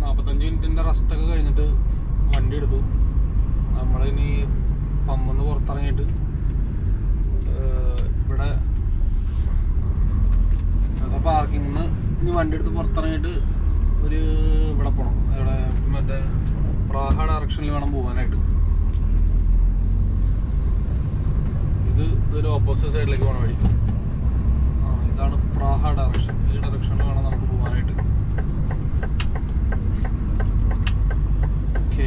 45 മിനിറ്റിൻ്റെ റെസ്റ്റൊക്കെ കഴിഞ്ഞിട്ട് വണ്ടി എടുത്തു. നമ്മളിനി പമ്പിന്ന് പുറത്തിറങ്ങിയിട്ട് ഇവിടെ പാർക്കിങ്ങിൽ നിന്ന് ഇനി വണ്ടി എടുത്ത് പുറത്തിറങ്ങിയിട്ട് ഒരു ഇവിടെ പോകണം. ഇവിടെ മറ്റേ പ്രാഹ ഡയറക്ഷനിൽ വേണം പോകാനായിട്ട്. ഇതൊരു ഓപ്പോസിറ്റ് സൈഡിലേക്ക് പോകണ വഴി. ഇതാണ് പ്രാഹ ഡയറക്ഷൻ. ഈ ഡയറക്ഷനിൽ വേണം നമുക്ക് പോകാനായിട്ട്. ഓക്കെ,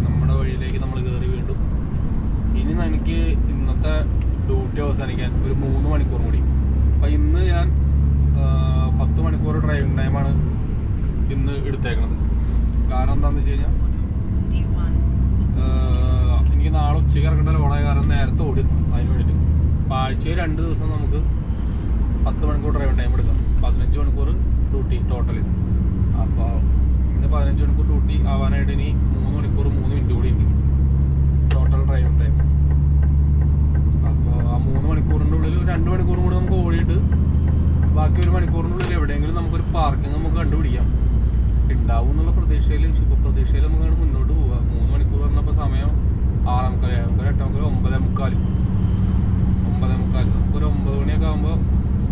നമ്മുടെ വഴിയിലേക്ക് നമ്മൾ കയറി വീണ്ടും. ഇനി എനിക്ക് ഇന്നത്തെ ഡ്യൂട്ടി അവസാനിക്കാൻ ഒരു 3 മണിക്കൂർ കൂടി. അപ്പം ഇന്ന് ഞാൻ 10 മണിക്കൂർ ഡ്രൈവിംഗ് ടൈമാണ് ഇന്ന് എടുത്തേക്കണത്. കാരണം എന്താണെന്ന് വെച്ച് കഴിഞ്ഞാൽ എനിക്ക് നാളെ ഉച്ചയ്ക്ക് ഇറക്കേണ്ട ലോഡായ കാരണം നേരത്തെ ഓടി അതിന് വേണ്ടിയിട്ട്. അപ്പോൾ ആഴ്ചയിൽ 2 ദിവസം നമുക്ക് 10 മണിക്കൂർ ഡ്രൈവിംഗ് ടൈം എടുക്കാം. 15 മണിക്കൂർ ഡ്യൂട്ടി ടോട്ടൽ. അപ്പോൾ ഇന്ന് 15 മണിക്കൂർ ഡ്യൂട്ടി ആവാനായിട്ട് ഇനി 3 മണിക്കൂർ 3 മിനിറ്റ് കൂടി ഉണ്ട് ടോട്ടൽ ഡ്രൈവിംഗ് ടൈം. അപ്പോൾ ആ 3 മണിക്കൂറിൻ്റെ ഉള്ളിൽ 2 മണിക്കൂറും കൂടി നമുക്ക് ഓടിയിട്ട് ബാക്കി 1 മണിക്കൂറിൻ്റെ ഉള്ളിൽ എവിടെയെങ്കിലും നമുക്കൊരു പാർക്കിംഗ് നമുക്ക് കണ്ടുപിടിക്കാം. ഉണ്ടാവും എന്നുള്ള പ്രതീക്ഷയിൽ, ശുഭപ്രതീക്ഷയിൽ നമുക്കാണ് മുന്നോട്ട് പോവുക. 3 മണിക്കൂർ പറഞ്ഞപ്പോൾ സമയം 6:45, 7:45, 8:45, 9:45. നമുക്കൊരു 9 മണിയൊക്കെ ആകുമ്പോൾ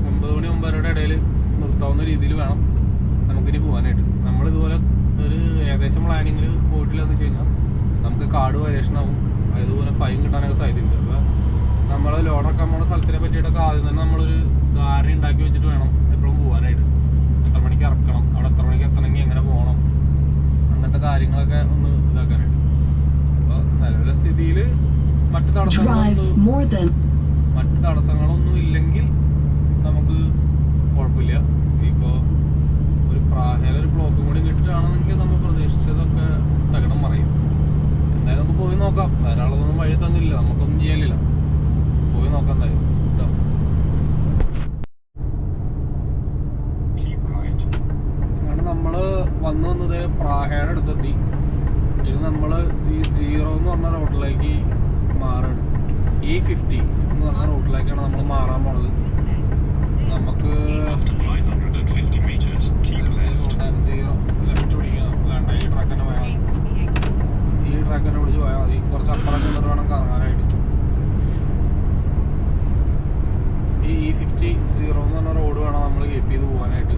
9 മണി 9:30 ഇടയിൽ നിർത്താവുന്ന രീതിയിൽ വേണം നമുക്കിനി പോകാനായിട്ട്. നമ്മളിതുപോലെ ഒരു ഏകദേശം പ്ലാനിങ്ങിൽ പോയിട്ടില്ലെന്ന് വെച്ച് കഴിഞ്ഞാൽ നമുക്ക് കാർഡ് വയലേഷനാവും. അതുപോലെ ഫൈൻ കിട്ടാനൊക്കെ സാധ്യതയുണ്ട്. അപ്പോൾ നമ്മൾ ലോഡൊക്കെ നമ്മുടെ സ്ഥലത്തിനെ പറ്റിയിട്ടൊക്കെ ആദ്യം തന്നെ നമ്മളൊരു ധാരണ ഉണ്ടാക്കി വെച്ചിട്ട് വേണം എപ്പോഴും പോകാനായിട്ട്. എത്ര മണിക്ക് ഇറക്കണം, അവിടെ എത്ര മണിക്ക് എത്തണമെങ്കിൽ എങ്ങനെ പോകണം, അങ്ങനത്തെ കാര്യങ്ങളൊക്കെ ഒന്ന് ഇതാക്കാനായിട്ട്. അപ്പോൾ നിലവിലെ സ്ഥിതിയിൽ മറ്റു തടസ്സങ്ങളൊന്നും ഇല്ലെങ്കിൽ നമുക്ക് കുഴപ്പമില്ല. ഇപ്പോൾ ഒരു പ്രാഹയിലൊരു ബ്ലോക്കും കൂടി കിട്ടുകയാണെന്നെങ്കിൽ നമ്മൾ പ്രതീക്ഷിച്ചതൊക്കെ തകിടം മറിയും. എന്തായാലും നമുക്ക് പോയി നോക്കാം. ധാരാളമൊന്നും വഴി തന്നില്ല, നമുക്കൊന്നും ചെയ്യാനില്ല. പോയി നോക്കാം എന്തായാലും. അങ്ങനെ നമ്മൾ വന്നത് പ്രാഹയുടെ അടുത്തെത്തി. ഇത് നമ്മൾ ഈ 0 എന്ന് പറഞ്ഞ റോഡിലേക്ക് മാറുകയാണ്. E50 എന്ന് പറഞ്ഞ റോഡിലേക്കാണ് നമ്മൾ മാറാൻ പോണത്. നമുക്ക് 0 ലെഫ്റ്റ് പിടിക്കണം. വേണ്ട, ഈ ട്രക്ക് തന്നെ പോയാൽ മതി. ഈ ട്രക്ക് തന്നെ പിടിച്ച് പോയാൽ മതി. കുറച്ച് അപ്പുറം ചെന്നിട്ട് വേണം കറങ്ങാനായിട്ട്. ഈ E50 0 എന്ന് പറഞ്ഞ റോഡ് വേണം നമ്മൾ കീപ്പ് ചെയ്ത് പോകാനായിട്ട്.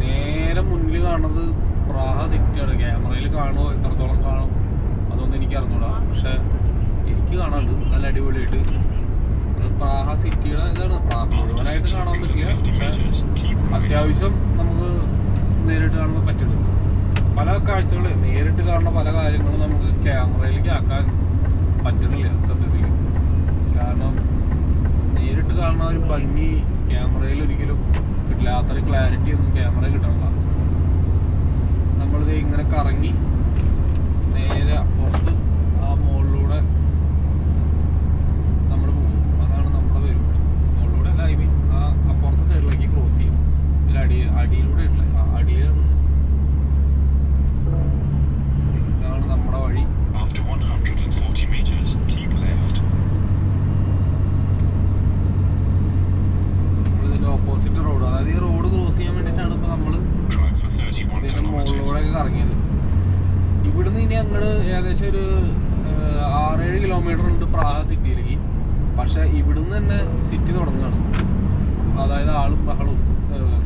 നേരെ മുന്നിൽ കാണുന്നത് പ്രാഹ സിറ്റിയാണ്. ക്യാമറയിൽ കാണുമോ, എത്രത്തോളം കാണും അതൊന്നും എനിക്ക് അറിഞ്ഞൂടാ. പക്ഷെ എനിക്ക് കാണാറുണ്ട് നല്ല അടിപൊളിയായിട്ട്. പ്രാഹ സിറ്റിയുടെ ഇതാണ്. പ്രാഹ മുഴുവനായിട്ട് കാണാൻ പറ്റില്ല, പക്ഷെ അത്യാവശ്യം നമുക്ക് നേരിട്ട് കാണുമ്പോൾ പറ്റുന്നുണ്ട്. പല കാഴ്ചകൾ നേരിട്ട് കാണുന്ന പല കാര്യങ്ങളും നമുക്ക് ക്യാമറയിലേക്ക് ആക്കാൻ പറ്റുന്നില്ല സത്യത്തിൽ. കാരണം നേരിട്ട് കാണുന്ന ഒരു ഭംഗി ക്യാമറയിൽ ഒരിക്കലും കിട്ടില്ല. അത്ര ക്ലാരിറ്റി ഒന്നും ക്യാമറയിൽ കിട്ടണില്ല. നമ്മളിത് ഇങ്ങനെ കറങ്ങി നേരെ അപ്പുറത്ത് ആ മുകളിലൂടെ നമ്മൾ പോകും. അതാണ് നമ്മുടെ പരിപാടി. മുകളിലൂടെ അല്ല, ഐ മീൻ ആ അപ്പുറത്തെ സൈഡിലേക്ക് ക്രോസ് ചെയ്യും. ഇതിൽ അടിയിലൂടെ ഉള്ള അടിയിലാണ്. ഇതാണ് നമ്മുടെ വഴി. നമ്മളിതിൻ്റെ ഓപ്പോസിറ്റ് റോഡ്, അതായത് ഈ റോഡ് ക്രോസ് ചെയ്യാൻ വേണ്ടിയിട്ടാണ് ഇപ്പോൾ നമ്മൾ ഇതിൻ്റെ മുകളിലൂടെയൊക്കെ കറങ്ങിയത്. ഇവിടുന്ന് ഇനി അങ്ങോട്ട് ഏകദേശം ഒരു 6-7 കിലോമീറ്റർ ഉണ്ട് പ്രാഹ സിറ്റിയിലേക്ക്. പക്ഷെ ഇവിടുന്ന് തന്നെ സിറ്റി തുടങ്ങുകയാണ്. അതായത് ആളും ബഹളവും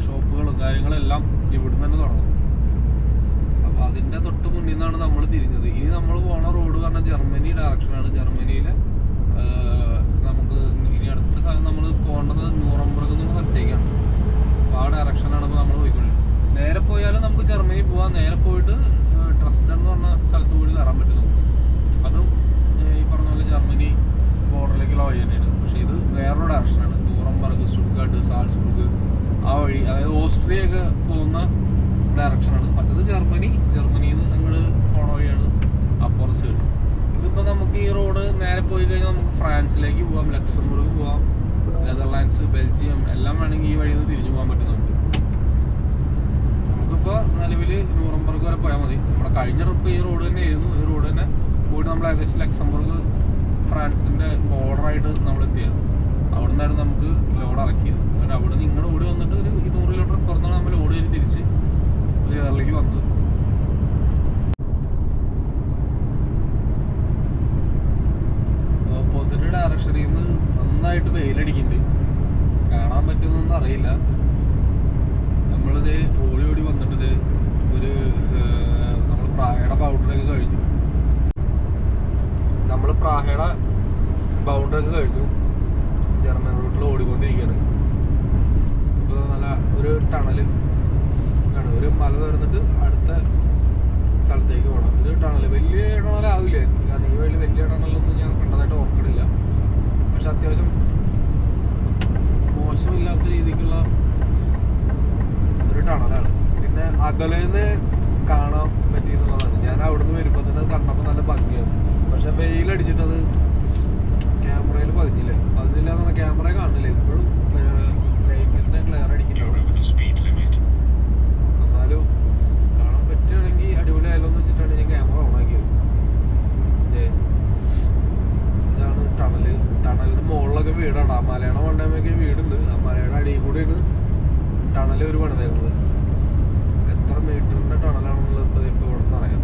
ഷോപ്പുകളും കാര്യങ്ങളെല്ലാം ഇവിടുന്ന് തന്നെ തുടങ്ങും. അപ്പോൾ അതിൻ്റെ തൊട്ട് മുന്നിൽ നിന്നാണ് നമ്മൾ തിരിഞ്ഞത്. ഇനി നമ്മൾ പോണ റോഡ് പറഞ്ഞാൽ ജർമ്മനി ഡയറക്ഷനാണ്. ജർമ്മനിയിലെ നമുക്ക് ഇനി അടുത്ത സ്ഥലം നമ്മൾ പോകേണ്ടത് ന്യൂറംബർഗ് എന്നുള്ള സ്ഥലത്തേക്കാണ്. അപ്പോൾ ആ ഡയറക്ഷനാണ് ഇപ്പോൾ നമ്മൾ പോയിക്കൊണ്ടിരിക്കുന്നത്. നേരെ പോയാലും നമുക്ക് ജർമ്മനി പോകാം. നേരെ പോയിട്ട് ട്രസ്റ്റൻ എന്ന് പറഞ്ഞ സ്ഥലത്ത് കൂടി കയറാൻ പറ്റും നമുക്ക്. അതും ഈ പറഞ്ഞ പോലെ ജർമ്മനി ബോർഡറിലേക്കുള്ള വഴി തന്നെയാണ്. പക്ഷേ ഇത് വേറൊരു ഡയറക്ഷനാണ്. ന്യൂറംബർഗ്, സ്റ്റുട്ട്ഗാർട്ട്, സാൾസ്ബർഗ് ആ വഴി, അതായത് ഓസ്ട്രിയ ഒക്കെ പോകുന്ന ഡയറക്ഷനാണ്. മറ്റത് ജർമ്മനിയിൽ നിന്ന് അങ്ങോട്ട് പോണ വഴിയാണ് അപ്പുറത്ത് സൈഡ്. ഇതിപ്പോൾ നമുക്ക് ഈ റോഡ് നേരെ പോയി കഴിഞ്ഞാൽ നമുക്ക് ഫ്രാൻസിലേക്ക് പോകാം, ലക്സംബർഗ് പോകാം, നെതർലാൻഡ്സ്, ബെൽജിയം എല്ലാം വേണമെങ്കിൽ ഈ വഴിയിൽ നിന്ന് തിരിഞ്ഞു പോകാൻ പറ്റും നമുക്ക്. നമുക്കിപ്പോൾ നിലവിൽ ന്യൂറംബർഗ് വരെ പോയാൽ മതി. നമ്മുടെ കഴിഞ്ഞ ട്രിപ്പ് ഈ റോഡ് തന്നെ ആയിരുന്നു. ഈ റോഡ് തന്നെ പോയിട്ട് നമ്മൾ ഏകദേശം ലക്സംബർഗ് ഫ്രാൻസിൻ്റെ ബോർഡറായിട്ട് നമ്മൾ എത്തിയത്. അവിടെ നിന്നായിരുന്നു നമുക്ക് ലോഡ് ഇറക്കിയത്. അവിടെ നിന്ന് ഇങ്ങോട്ട് ഓടി വന്നിട്ട് ഒരു 200 കിലോമീറ്റർ പുറത്താണ് നമ്മൾ ഓടി വരി തിരിച്ച് ശ്രീനഗറിലേക്ക് വന്നത്. ഓപ്പോസിറ്റ് ഡയറക്ഷനിൽ നിന്ന് നന്നായിട്ട് വെയിലടിക്കുന്നുണ്ട്. കാണാൻ പറ്റുന്നൊന്നും അറിയില്ല. നമ്മളിത് ഓടി ഓടി വന്നിട്ട് ഒരു നമ്മൾ പ്രാഹയുടെ ബൗണ്ടറിയൊക്കെ കഴിഞ്ഞു. ജർമ്മൻ റൂട്ടിൽ ഓടിക്കൊണ്ടിരിക്കുകയാണ്. ഇപ്പോൾ നല്ല ഒരു ടണൽ ആണ്, ഒരു മല തുറന്നിട്ട് അടുത്ത സ്ഥലത്തേക്ക് പോകണം. ഒരു ടണൽ, വലിയ ടണലാവില്ലേ, കാരണം ഈ വഴി വലിയ ടണലൊന്നും ഞാൻ കണ്ടതായിട്ട് ഓർക്കണില്ല. പക്ഷെ അത്യാവശ്യം മോശമില്ലാത്ത രീതിക്കുള്ള ഒരു ടണലാണ്. പിന്നെ അകലേന്ന് കാണാൻ പറ്റിയെന്നുള്ളതാണ്. ഞാൻ അവിടുന്ന് വരുമ്പോൾ തന്നെ അത് കണ്ടപ്പോൾ നല്ല ഭംഗിയാണ്. പക്ഷെ വെയിലടിച്ചിട്ടത് ക്യാമറയിൽ പതിഞ്ഞില്ല എന്നുള്ള ക്യാമറ കാണില്ല. ഇപ്പോഴും ലൈറ്റിൻ്റെ ക്ലിയർ അടിക്കുന്നുണ്ടാവും. എന്നാലും കാണാൻ പറ്റുകയാണെങ്കിൽ അടിപൊളിയായാലോ എന്ന് വെച്ചിട്ടാണ് ഞാൻ ക്യാമറ ഓണാക്കിയത്. ഇതാണ് ടണലിന് മുകളിലൊക്കെ വീടാണ്. ആ മലയുടെ മണ്ടേമൊക്കെ വീടുണ്ട്. ആ മലയുടെ അടിയിൽ കൂടെയാണ് ടണൽ ഒരു പണിതേക്കുന്നത്. എത്ര മീറ്ററിൻ്റെ ടണലാണെന്നുള്ളത് ഇപ്പോൾ ഇവിടെ നിന്ന് അറിയാം.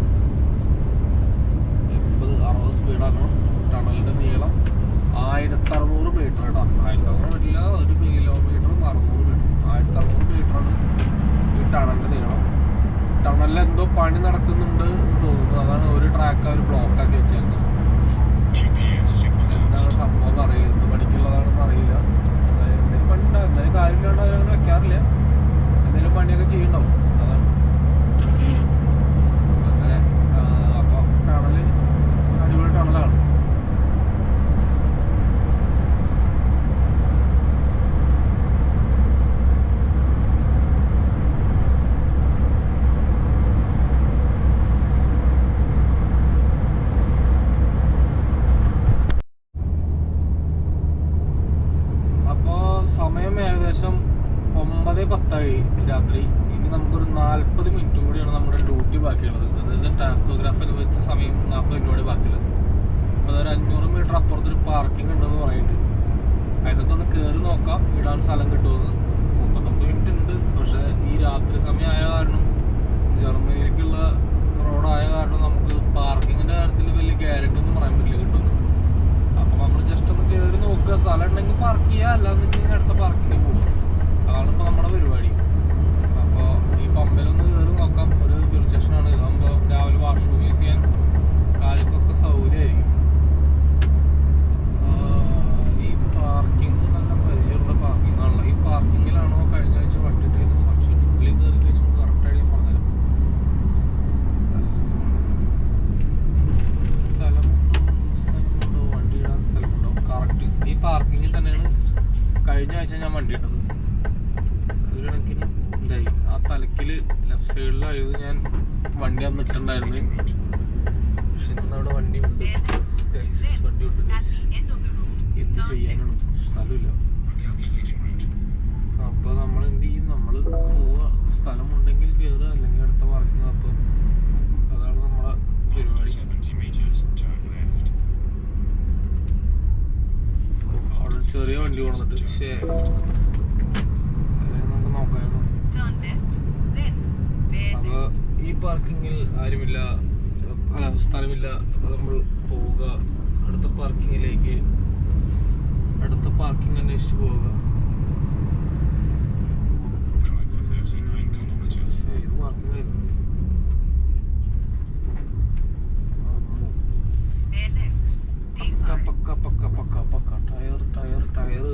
80-60 സ്പീഡാക്കണം. ടണലിൻ്റെ നീളം 1600 മീറ്റർ ഇടാം. 1600 പറ്റില്ല, 1 കിലോമീറ്ററും 600 മീറ്റർ. 1600 മീറ്ററാണ് ഈ ടണലിൻ്റെ നീളം. ടണലിൽ എന്തോ പണി നടക്കുന്നുണ്ട് എന്ന് തോന്നുന്നു. അതാണ് ഒരു ട്രാക്ക് അവർ ബ്ലോക്കാക്കി വെച്ചേക്കുന്നത്. എന്താണ് സംഭവം അറിയില്ല, എന്ത് പണിക്കുള്ളതാണെന്ന് അറിയില്ല. എന്തെങ്കിലും പണി ഉണ്ടാവും, എന്തെങ്കിലും കാര്യമില്ലാണ്ട് അവരങ്ങനെ വെക്കാറില്ല. എന്തെങ്കിലും പണിയൊക്കെ ചെയ്യണ്ടാവും, അതാണ്. അങ്ങനെ അപ്പോൾ ടണല് അടിപൊളി ടണലാണ്. സമയം ഏകദേശം 9:10 രാത്രി. ഇനി നമുക്കൊരു 40 മിനിറ്റും കൂടിയാണ് നമ്മുടെ ഡ്യൂട്ടി ബാക്കിയുള്ളത്. അതായത് ടാക്കോഗ്രാഫിൽ വെച്ച സമയം 40 മിനിറ്റ് കൂടി ബാക്കിയുള്ളത്. അപ്പോൾ അതൊരു 500 മീറ്റർ അപ്പുറത്തൊരു പാർക്കിംഗ് ഉണ്ടെന്ന് പറയുന്നുണ്ട്. അതിനകത്തൊന്ന് കയറി നോക്കാം ഇടാൻ സ്ഥലം കിട്ടുമെന്ന്. 39 മിനിറ്റ് ഉണ്ട്. പക്ഷേ ഈ രാത്രി സമയം ആയ കാരണം, ജർമ്മനിയിലേക്കുള്ള റോഡായ കാരണം നമുക്ക് പാർക്കിങ്ങിൻ്റെ കാര്യത്തിൽ വലിയ ഗ്യാരണ്ടി ഒന്നും പറയാൻ പറ്റില്ല കിട്ടുന്നു. അപ്പോൾ നമ്മൾ ജസ്റ്റ് ഒന്ന് കയറി നോക്കുക, സ്ഥലം ഉണ്ടെങ്കിൽ പാർക്ക് ചെയ്യുക, അല്ലാന്ന് വെച്ച് കഴിഞ്ഞാൽ അടുത്ത പാർക്കിങ്ങിൽ പോകുക. അതാണ് ഇപ്പോൾ നമ്മുടെ പരിപാടി. അപ്പോൾ ഈ പമ്പിലൊന്ന് കയറി നോക്കാം. ഒരു ഹിൽ സ്റ്റേഷനാണ്. ഇതാകുമ്പോൾ രാവിലെ വാഷ്റൂം യൂസ് ചെയ്യാൻ കാലിക്കൊക്കെ സൗകര്യമായിരിക്കും. ഈ പാർക്കിംഗ് നല്ല പരിചയമുള്ള പാർക്കിംഗ് ആണല്ലോ. ഈ പാർക്കിങ്ങിലാണോ കഴിഞ്ഞ ആഴ്ച വണ്ടിയിട്ട് സംശയം. ഉള്ളിൽ കയറി കഴിഞ്ഞാൽ നമുക്ക് കറക്റ്റായിട്ട് ഞാൻ പറഞ്ഞുതരാം. ഈ പാർക്കിങ്ങിൽ തന്നെയാണ് കഴിഞ്ഞ ആഴ്ച ഞാൻ വണ്ടി ഇട്ടത്. ഒരു കണക്കിന് എന്തായി, ആ തലക്കിൽ ലെഫ്റ്റ് സൈഡിലായിരുന്നു ഞാൻ വണ്ടി അന്ന് ഇട്ടുണ്ടായിരുന്നത്. പക്ഷെ ഇന്നവിടെ വണ്ടി ഉണ്ട്, വണ്ടി ഉണ്ട്. എന്ത് ചെയ്യാനാണ്, സ്ഥലമില്ല. അപ്പോൾ നമ്മൾ എന്ത് ചെയ്യും, നമ്മൾ പോവുക, സ്ഥലമുണ്ടെങ്കിൽ കയറുക, അല്ലെങ്കിൽ അടുത്ത പാർക്കിങ്. അപ്പോൾ അതാണ് നമ്മളെ പരിപാടി. ചെറിയ വണ്ടി കൊണ്ടിട്ട് പക്ഷേ നമുക്ക് നോക്കാമായിരുന്നു. അപ്പോൾ ഈ പാർക്കിങ്ങിൽ ആരുമില്ല, സ്ഥലമില്ല. അപ്പോൾ നമ്മൾ പോവുക അടുത്ത പാർക്കിങ്ങിലേക്ക്, അടുത്ത പാർക്കിംഗ് അന്വേഷിച്ച് പോവുക. ഇത് പാർക്കിംഗ് ആയിരുന്നു. ടയർ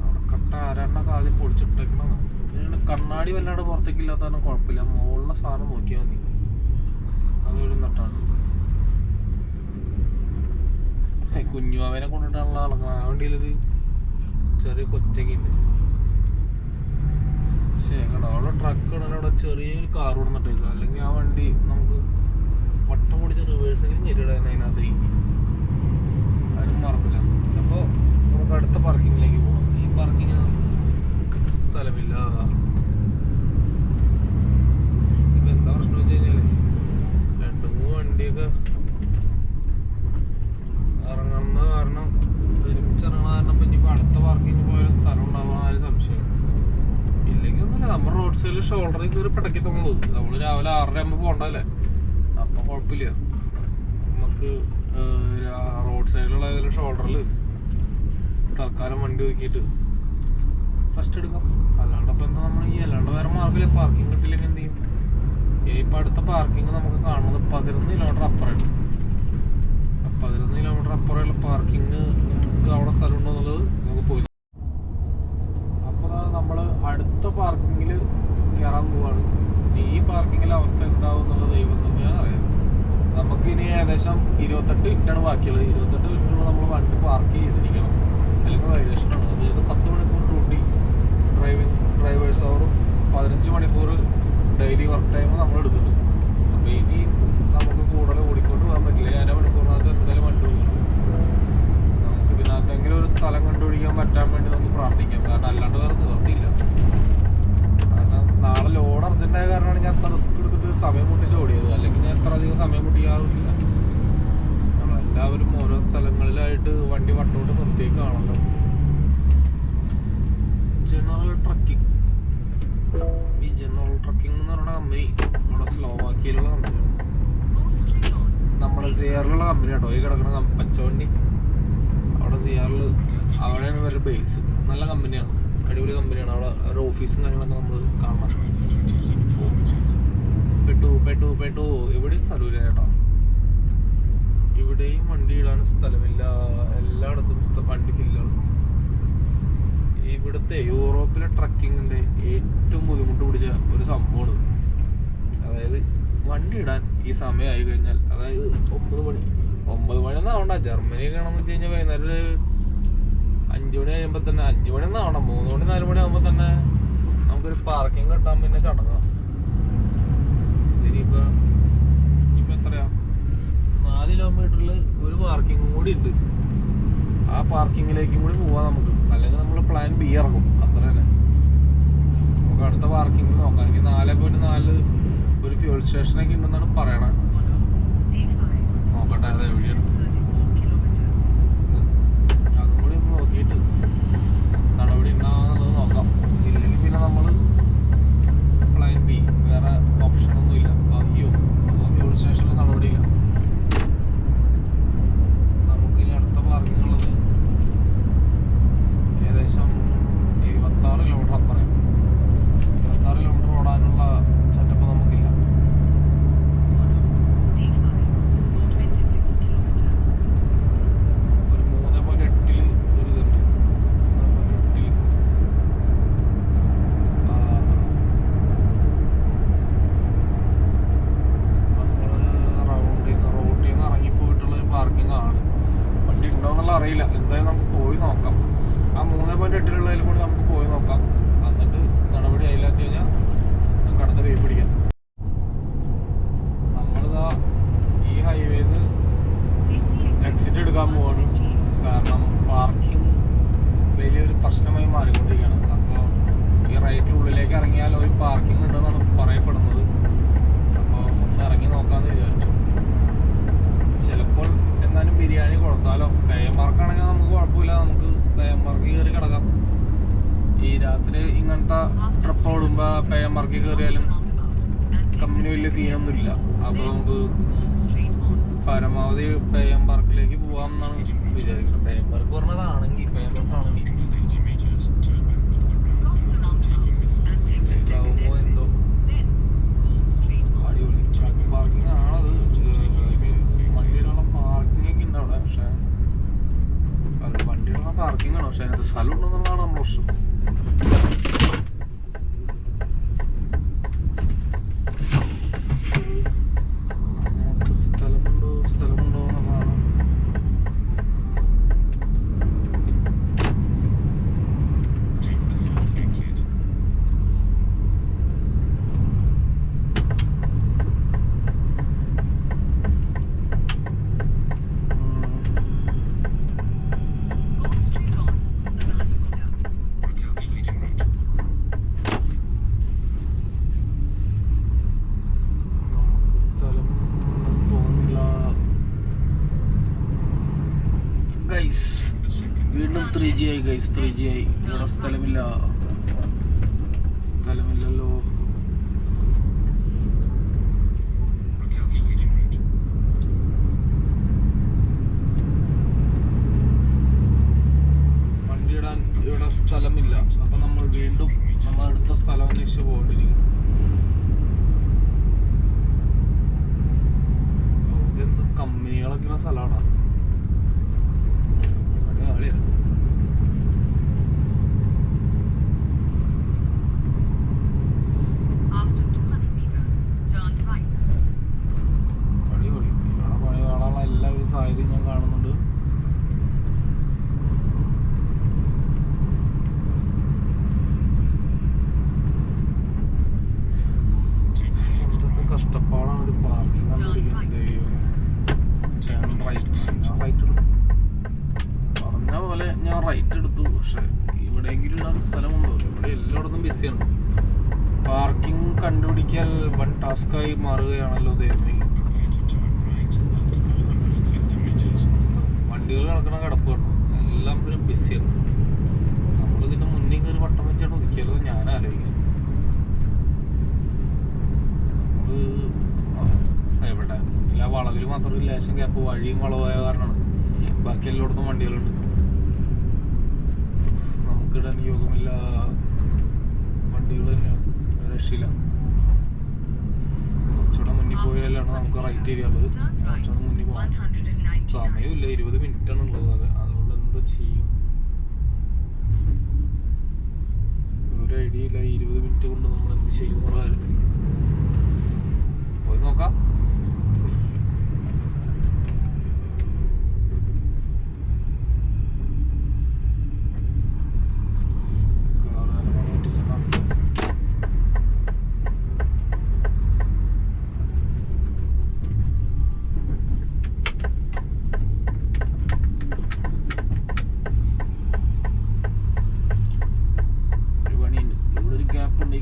അടക്കട്ട ആദ്യം പൊടിച്ചിട്ടേക്കണം. കണ്ണാടി വല്ലാണ്ട് പുറത്തേക്കില്ലാത്തതാണ് കുഴപ്പമില്ല. മുകളിലെ സാധനം നോക്കിയാൽ മതി. അതൊരു നട്ടാണ്. കുഞ്ഞുവാവനെ കൊണ്ടിട്ടാണല്ലോ നടക്കുന്നത്. ആ വണ്ടിയിലൊരു ചെറിയ കൊച്ചൊക്കെ ഉണ്ട്. പക്ഷേ കേട്ടോ, അവിടെ ട്രക്ക് ഇടാൻ അവിടെ ചെറിയൊരു കാർ കൊടുത്തിട്ടേക്കുക. അല്ലെങ്കിൽ ആ വണ്ടി നമുക്ക് വട്ടം പൊടിച്ച് റിവേഴ്സെങ്കിലും ചെല്ലിടാൻ അതിനകത്ത് ആരും മറക്കില്ല. അപ്പോൾ നമുക്ക് അടുത്ത പാർക്കിങ്ങിലേക്ക് പോകാം. ഈ പാർക്കിങ്ങിന് സ്ഥലമില്ല. ഇപ്പം എന്താ പ്രശ്നം വെച്ച് കഴിഞ്ഞാൽ 2-3 വണ്ടിയൊക്കെ ഇറങ്ങുന്ന കാരണം, ഒരുമിച്ച് ഇറങ്ങുന്ന കാരണം ഇപ്പം ഇനിയിപ്പോൾ അടുത്ത പാർക്കിങ് പോയാൽ ഷോൾഡറിൽ കയറി പിടക്കി തന്നത്. നമ്മൾ രാവിലെ 6:30 ആകുമ്പോൾ പോകണ്ടല്ലേ, അപ്പം കുഴപ്പമില്ല. നമുക്ക് റോഡ് സൈഡിലുള്ള ഏതെങ്കിലും ഷോൾഡറിൽ തൽക്കാലം വണ്ടി ഒതുക്കിയിട്ട് റെസ്റ്റ് എടുക്കാം. അല്ലാണ്ട് ഇപ്പം എന്താ നമ്മൾ അല്ലാണ്ട് വേറെ മാർഗമില്ല. പാർക്കിംഗ് കിട്ടില്ലെങ്കിൽ എന്ത് ചെയ്യും? ഇപ്പം അടുത്ത പാർക്കിംഗ് നമുക്ക് കാണുന്നത് 11 കിലോമീറ്റർ അപ്പുറമാണ്. 11 കിലോമീറ്റർ അപ്പുറമുള്ള പാർക്കിംഗ് നമുക്ക് അവിടെ സ്ഥലം ഉണ്ടോ എന്നുള്ളത് നമുക്ക് പോയി. അപ്പോൾ നമ്മൾ അടുത്ത പാർക്കിങ്ങിൽ കയറാൻ പോവാണ്. ഈ പാർക്കിങ്ങിലെ അവസ്ഥ എന്താവും എന്നുള്ളത് ദൈവം തന്നെയാണ് അറിയാം. നമുക്കിനി ഏകദേശം 28 മിനിറ്റാണ് ബാക്കിയുള്ളത്. 28 മിനിറ്റിനുള്ളിൽ നമ്മൾ വണ്ടി പാർക്ക് ചെയ്തിരിക്കണം, അല്ലെങ്കിൽ വൈലേഷനാണ്. അതായത് 10 മണിക്കൂർ ഡ്യൂട്ടി ഡ്രൈവേഴ്സ് അവറും 15 മണിക്കൂർ ഡെയിലി വർക്ക് ടൈം നമ്മൾ എടുത്തിട്ടുണ്ട്. അപ്പോൾ ഇനി നമുക്ക് കൂടുതൽ ഓടിക്കൊണ്ട് പോകാൻ പറ്റില്ല. 1/2 മണിക്കൂറിനകത്ത് എന്തായാലും വണ്ടി ഓടിക്കും. നമുക്ക് ഇതിനകത്തെങ്കിലും ഒരു സ്ഥലം കണ്ടുപിടിക്കാൻ പറ്റാൻ വേണ്ടി നമുക്ക് പ്രാർത്ഥിക്കാം. കാരണം അല്ലാണ്ട് വേറെ നിവർത്തിയില്ല. കാരണം നാളെ ലോഡ് അർജൻറ്റായ കാരണമാണ് ഞാൻ അത്ര റിസ്ക് എടുത്തിട്ട് സമയം മുട്ടിച്ച് ഓടിയത്. അല്ലെങ്കിൽ ഞാൻ അത്ര അധികം സമയം മുട്ടിക്കാറില്ല. നമ്മളെല്ലാവരും ഓരോ സ്ഥലങ്ങളിലായിട്ട് വണ്ടി വട്ടോട്ട് നിർത്തിയേക്കാണല്ലോ. ജനറൽ ട്രക്കിംഗ്, ഈ ജനറൽ ട്രക്കിംഗ് എന്ന് പറയുന്ന കമ്പനി നമ്മുടെ സ്ലോവാക്കിയയിലുള്ള കമ്പനിയാണ്. നമ്മുടെ സിയാറിലുള്ള കമ്പനി കേട്ടോ ഈ കിടക്കുന്ന പച്ചവണ്ടി. അവിടെ സിയാറിൽ അവിടെയാണ് ഇവരുടെ ബേസ്. നല്ല കമ്പനിയാണ്, അടിപൊളി കമ്പനിയാണ്. അവിടെ ഒരു ഓഫീസും കാര്യങ്ങളൊക്കെ നമ്മൾ കാണണം. പെട്ടു ഇവിടെ സ്ഥലമില്ല കേട്ടോ. ഇവിടെയും വണ്ടി ഇടാൻ സ്ഥലമില്ല. എല്ലായിടത്തും വണ്ടി ഫില്ലാണ്. ഇവിടുത്തെ യൂറോപ്പിലെ ട്രക്കിങ്ങിൻ്റെ ഏറ്റവും ബുദ്ധിമുട്ട് പിടിച്ച ഒരു സംഭവമാണ്. അതായത് വണ്ടി ഇടാൻ ഈ സമയമായി കഴിഞ്ഞാൽ, അതായത് 9 മണിയൊന്നും ആവണ്ട. ജർമ്മനിയൊക്കെ ആണെന്ന് വെച്ച് കഴിഞ്ഞാൽ വൈകുന്നേരം 5 മണി കഴിയുമ്പോൾ തന്നെ, 5 മണിയൊന്നും ആവണം, 3 മണി 4 മണി ആകുമ്പോൾ തന്നെ നമുക്കൊരു പാർക്കിംഗ് കിട്ടാൻ പിന്നെ ചടങ്ങാം. ഇനിയിപ്പോൾ എത്രയാ, 4 കിലോമീറ്ററിൽ ഒരു പാർക്കിംഗ് കൂടി ഉണ്ട്. ആ പാർക്കിങ്ങിലേക്കും കൂടി പോവാം നമുക്ക്. അല്ലെങ്കിൽ നമ്മൾ പ്ലാൻ ബി ഇറങ്ങും. അത്ര തന്നെ. നമുക്ക് അടുത്ത പാർക്കിങ്ങിൽ നോക്കാം. എനിക്ക് 4.4 ഒരു ഫ്യൂൾ സ്റ്റേഷനൊക്കെ ഉണ്ടെന്നാണ് പറയണത്. നോക്കട്ടെ അത് എവിടെയാണ്. അതും കൂടി ഒന്ന് നോക്കിയിട്ട് നടപടി ഉണ്ടാകുന്നുള്ളത് നോക്കാം. ഇല്ലെങ്കിൽ പിന്നെ നമ്മൾ പ്ലാൻ ബി, വേറെ ഓപ്ഷനൊന്നും ഇല്ല. അയ്യോ, ഫ്യൂൾ സ്റ്റേഷനിൽ നടപടിയില്ല. നമുക്കിനി അടുത്ത പാർക്കിങ്ങുള്ളത് ഏകദേശം 26 കിലോമീറ്റർ അപ്പുറം. 26 കിലോമീറ്റർ ഓടാനുള്ള സെറ്റപ്പ് നമുക്കില്ല. ഒരു 3.8 ഒരു ഇതുണ്ട്. 3.8 നമ്മൾ റോട്ടിൽ നിന്ന് ഇറങ്ങിപ്പോയിട്ടുള്ള ഒരു പാർക്കിംഗ് ആണ്. വണ്ടി ഉണ്ടോ എന്നുള്ള അറിയില്ല. എന്തായാലും നമുക്ക് പോയി നോക്കാം. ആ 3.8 കൂടി നമുക്ക് പോയി നോക്കാം. എന്നിട്ട് നടപടി ആയില്ലാന്ന് കഴിഞ്ഞാൽ നമുക്ക് അടുത്ത കൈ പിടിക്കാം. നമ്മളിതാ ഈ ഹൈവേന്ന് എക്സിറ്റ് എടുക്കാൻ പോവാണ്. കാരണം പാർക്കിംഗ് വലിയൊരു പ്രശ്നമായി മാറിക്കൊണ്ടിരിക്കുകയാണ്. അപ്പോൾ ഈ റൈറ്റിനുള്ളിലേക്ക് ഇറങ്ങിയാൽ ഒരു പാർക്കിംഗ് ഉണ്ടെന്നാണ് പറയപ്പെടുന്നത്. അപ്പോൾ ഒന്ന് ഇറങ്ങി നോക്കാമെന്ന് വിചാരിച്ചു. ചിലപ്പോൾ എന്നാലും ബിരിയാണി കൊടുത്താലോ. പേയമാർക്കാണെങ്കിൽ നമുക്ക് കുഴപ്പമില്ല, നമുക്ക് പേയമാർക്ക് കയറി കിടക്കാം. ഈ രാത്രി ഇങ്ങനത്തെ ട്രിപ്പ് ഓടുമ്പോൾ പേയമാർക്ക് കയറിയാലും കമ്പനി വലിയ സീനൊന്നും ഇല്ല. അപ്പോൾ നമുക്ക് പരമാവധി പേയം പാർക്കിലേക്ക് പോകാം എന്നാണ് വിചാരിക്കുന്നത്. പേയം പാർക്ക് പറഞ്ഞതാണെങ്കിൽ പേയം പാർക്കാണെങ്കിൽ ഇതാവുമ്പോൾ എന്തോ അടിപൊളി പാർക്കിംഗ് ആണത്. വണ്ടിയിലുള്ള പാർക്കിംഗ് ഒക്കെ ഉണ്ട് അവിടെ. പക്ഷേ അത് വണ്ടിയിലുള്ള പാർക്കിംഗ് ആണ്. പക്ഷെ അതിനകത്ത് സ്ഥലം ഉണ്ടെന്നുള്ളതാണ് നമ്മുടെ പ്രശ്നം. സ്ഥലമുണ്ടോ എന്നതാണ്. വീണ്ടും 3G ആയി ഗൈസ്. 3G ആയി. ഇവിടെ സ്ഥലമില്ലല്ലോ. സ്ഥലമില്ല. അപ്പം നമ്മൾ വീണ്ടും അടുത്ത സ്ഥലം അന്വേഷിച്ച് പോകേണ്ടിയിരിക്കുന്നു. ഇതെന്ത് കമ്പനികളൊക്കെ ഉള്ള സ്ഥലമാണ്. കളിയാണ്. പണി കാണാനുള്ള എല്ലാ ഒരു സാധ്യതയും ഞാൻ കാണുന്നുണ്ട്. കഷ്ടപ്പാടാണ് ഒരു പാർക്കിംഗ് കണ്ടുപിടിക്കുന്നത്. പറഞ്ഞ പോലെ ഞാൻ റൈറ്റ് എടുത്തു. പക്ഷെ ഇവിടെയെങ്കിലും ഇടാൻ സ്ഥലമുണ്ടോ? ഇവിടെ എല്ലായിടത്തും ബിസിയാണ്. പാർക്കിംഗ് കണ്ടുപിടിക്കാൻ വൺ ടാസ്കായി മാറുകയാണല്ലോ ദൈവമേ. വണ്ടികൾ കിടക്കണ കിടപ്പ് കണ്ടു. എല്ലാം പിന്നെ ബിസിയാണ്. നമ്മളിതിൻ്റെ മുന്നിൽ കയറി വട്ടം വെച്ചാണ് ഒതുക്കിയാലോ ഞാൻ ആലോചിക്കുന്നത്. എവിടെ എല്ലാ വളവിൽ മാത്രമല്ല, ലേശം ഗ്യാപ്പ് വഴിയും വളവായ കാരണമാണ്. ബാക്കി എല്ലായിടത്തും വണ്ടികളുണ്ട്. നമുക്കിടാൻ യോഗമില്ല. വണ്ടികൾ തന്നെ രക്ഷയില്ല. കുറച്ചുകൂടെ മുന്നിൽ പോയാലാണ് നമുക്ക് റൈറ്റ് ചെയ്യാനുള്ളത്. കുറച്ചുകൂടെ മുന്നിൽ പോകാൻ സമയമില്ല. 20 മിനിറ്റാണ് ഉള്ളത്. അതുകൊണ്ട് എന്തോ ചെയ്യും ഒരു ഐഡിയ ഇല്ല. 20 മിനിറ്റ് കൊണ്ട് നമ്മൾ എന്ത് ചെയ്യുന്ന കാര്യത്തിൽ പോയി നോക്കാം.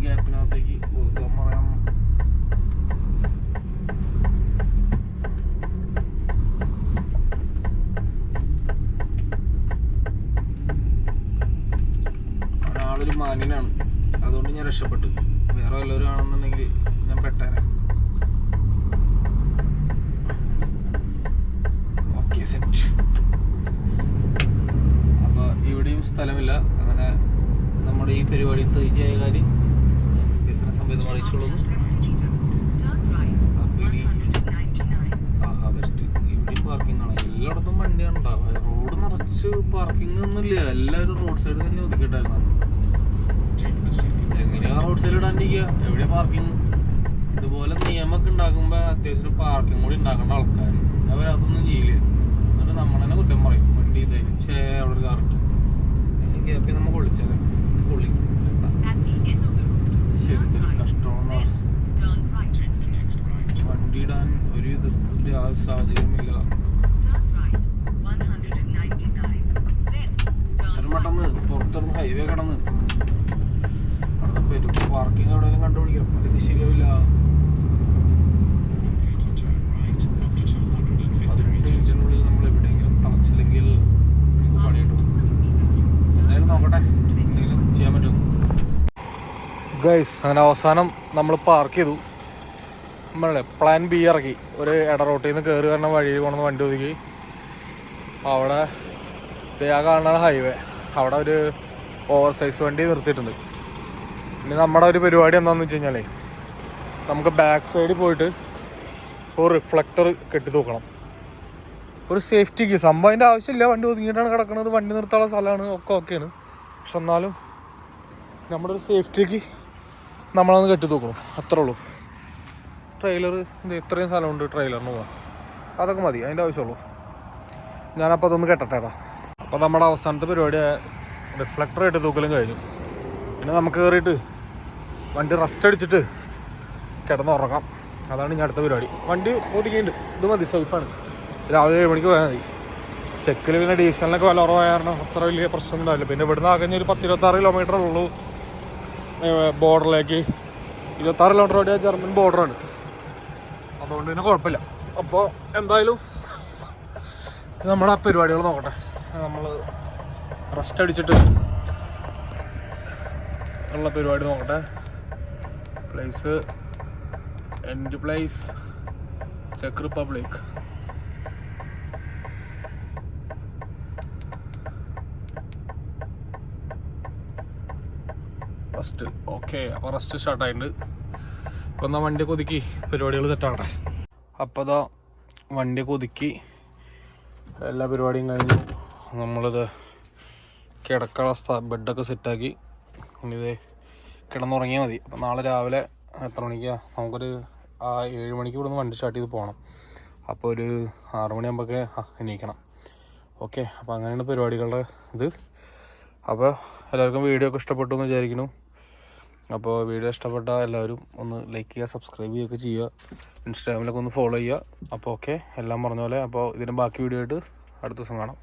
ഗ്യാപ്പിനകത്തേക്ക് ഒതുക്കാൻ പറയാം. ആളൊരു മാന്യനാണ്. അതുകൊണ്ട് ഞാൻ രക്ഷപ്പെട്ടു. വേറെ വല്ലവരും ആണെന്നുണ്ടെങ്കിൽ ഞാൻ പെട്ടേനെ. Okay set. അപ്പോൾ ഇവിടെയും സ്ഥലമില്ല. അങ്ങനെ നമ്മുടെ ഈ പരിപാടി 3G ആയ കാര്യം ബിസിനസ് സംബന്ധം അറിയിച്ചുള്ളത്. ബെസ്റ്റ്. ഇവിടെയും പാർക്കിംഗ് ആണ്. എല്ലായിടത്തും വണ്ടിയാണ് ഉണ്ടാവുക. റോഡ് നിറച്ച് പാർക്കിംഗ് ഒന്നുമില്ല. എല്ലാവരും റോഡ് സൈഡ് തന്നെ ഒതുക്കിയിട്ടായിരുന്നു. എങ്ങനെയാ റോഡ് സൈഡ് ഇടാണ്ടിരിക്കുക? എവിടെയാ പാർക്കിംഗ്? ഇതുപോലെ നിയമമൊക്കെ ഉണ്ടാക്കുമ്പോൾ അത്യാവശ്യം പാർക്കിംഗ് കൂടി ഉണ്ടാക്കേണ്ട ആൾക്കാർ അവരതൊന്നും ചെയ്യില്ല. എന്നിട്ട് നമ്മൾ തന്നെ കുറ്റം പറയും. വണ്ടി ഇതായി അവിടെ ഒരു കാറിട്ട് ഗ്യാപ്പിൽ നമ്മൾ കൊള്ളിച്ചാലേ കൊള്ളി. ശരിക്കും കഷ്ടമാണ്. വണ്ടി ഇടാൻ ഒരു സാഹചര്യമില്ല. ഇത്രയും പെട്ടെന്ന് പുറത്തിറന്ന് ഹൈവേ കടന്ന് അവിടെ വരും. പാർക്കിംഗ് എവിടെയെങ്കിലും കണ്ടുപിടിക്കണം. അല്ലെങ്കിൽ ശരിയാവില്ല. 18 മിനിറ്റിനുള്ളിൽ നമ്മൾ എവിടെയെങ്കിലും തളച്ചില്ലെങ്കിൽ നമുക്ക് പണി കിട്ടും. എന്തായാലും നോക്കട്ടെ എന്തെങ്കിലും ചെയ്യാൻ പറ്റും. ഗൈസ്, അങ്ങനെ അവസാനം നമ്മൾ പാർക്ക് ചെയ്തു. നമ്മളെ പ്ലാൻ ബി ഇറക്കി. ഒരു ഇടറോട്ടിൽ നിന്ന് കയറി വരണ വഴിയിൽ കൊണ്ടുവന്ന് വണ്ടി ഒതുക്കി. അവിടെ ആ കാണുന്ന ഹൈവേ, അവിടെ ഒരു ഓവർ സൈസ് വണ്ടി നിർത്തിയിട്ടുണ്ട്. ഇനി നമ്മുടെ ഒരു പരിപാടി എന്താണെന്ന് വെച്ച് കഴിഞ്ഞാൽ നമുക്ക് ബാക്ക് സൈഡിൽ പോയിട്ട് ഒരു റിഫ്ലക്ടർ കെട്ടി തൂക്കണം. ഒരു സേഫ്റ്റിക്ക്. സംഭവം അതിൻ്റെ ആവശ്യമില്ല. വണ്ടി ഒതുങ്ങിയിട്ടാണ് കിടക്കുന്നത്. വണ്ടി നിർത്താനുള്ള സ്ഥലമാണ്. ഒക്കെ ഓക്കെയാണ്. പക്ഷെ എന്നാലും നമ്മുടെ ഒരു സേഫ്റ്റിക്ക് നമ്മളതൊന്ന് കെട്ടി തൂക്കണം. അത്രേ ഉള്ളൂ. ട്രെയിലർ ഇത്രയും സ്ഥലമുണ്ട് ട്രെയിലറിന് പോകാൻ. അതൊക്കെ മതി. അതിൻ്റെ ആവശ്യമുള്ളൂ. ഞാനപ്പോൾ അതൊന്ന് കെട്ടട്ടേടാ. അപ്പോൾ നമ്മുടെ അവസാനത്തെ പരിപാടി റിഫ്ലക്ടർ കെട്ടി തൂക്കലും കഴിഞ്ഞു. പിന്നെ നമുക്ക് കയറിയിട്ട് വണ്ടി റെസ്റ്റ് അടിച്ചിട്ട് കിടന്നുറങ്ങാം. അതാണ് ഇനി അടുത്ത പരിപാടി. വണ്ടി ഒതുക്കിയിട്ടുണ്ട്. ഇത് മതി, സേഫാണ്. രാവിലെ 7 മണിക്ക് പോയാൽ മതി. ചെക്കിൽ പിന്നെ ഡീസലിനൊക്കെ വില കുറവായ കാരണം അത്ര വലിയ പ്രശ്നം ഉണ്ടാവില്ല. പിന്നെ ഇവിടുന്ന് ആകെ ഒരു 10-26 കിലോമീറ്റർ ഉള്ളൂ ബോർഡറിലേക്ക്. 26 കിലോമീറ്റർ ഓടിയ ജർമ്മൻ ബോർഡറാണ്. അതുകൊണ്ട് തന്നെ കുഴപ്പമില്ല. അപ്പോൾ എന്തായാലും നമ്മുടെ ആ പരിപാടികൾ നോക്കട്ടെ. നമ്മൾ റെസ്റ്റ് അടിച്ചിട്ട് ഉള്ള പരിപാടി നോക്കട്ടെ. Place end place check republic. Rest. Okay, അപ്പോൾ റെസ്റ്റ് സ്റ്റാർട്ടായിട്ടുണ്ട്. അപ്പോൾ എന്നാൽ വണ്ടിയൊക്കെ ഒതുക്കി പരിപാടികൾ സെറ്റാകട്ടെ. അപ്പോൾ അതാ വണ്ടിയൊക്കെ ഒതുക്കി എല്ലാ പരിപാടിയും കഴിഞ്ഞു. നമ്മളിത് കിടക്കാനുള്ള ബെഡൊക്കെ സെറ്റാക്കി. ഇനിയിത് കിടന്നുറങ്ങിയാൽ മതി. അപ്പോൾ നാളെ രാവിലെ എത്ര മണിക്കാണ് നമുക്കൊരു 7 മണിക്ക് ഇവിടുന്ന് വണ്ടി സ്റ്റാർട്ട് ചെയ്ത് പോകണം. അപ്പോൾ ഒരു 6 മണിയാകുമ്പോഴൊക്കെ എണീക്കണം. ഓക്കെ, അപ്പോൾ അങ്ങനെയാണ് പരിപാടികളുടെ ഇത്. അപ്പോൾ എല്ലാവർക്കും വീഡിയോ ഒക്കെ ഇഷ്ടപ്പെട്ടു എന്ന് വിചാരിക്കുന്നു. അപ്പോൾ വീഡിയോ ഇഷ്ടപ്പെട്ടാൽ എല്ലാവരും ഒന്ന് ലൈക്ക് ചെയ്യുക, സബ്സ്ക്രൈബ് ചെയ്യുകയൊക്കെ ചെയ്യുക, ഇൻസ്റ്റാഗ്രാമിലൊക്കെ ഒന്ന് ഫോളോ ചെയ്യുക. അപ്പോൾ ഓക്കെ, എല്ലാം പറഞ്ഞ പോലെ. അപ്പോൾ ഇതിൻ്റെ ബാക്കി വീഡിയോ ആയിട്ട് അടുത്ത ദിവസം കാണാം.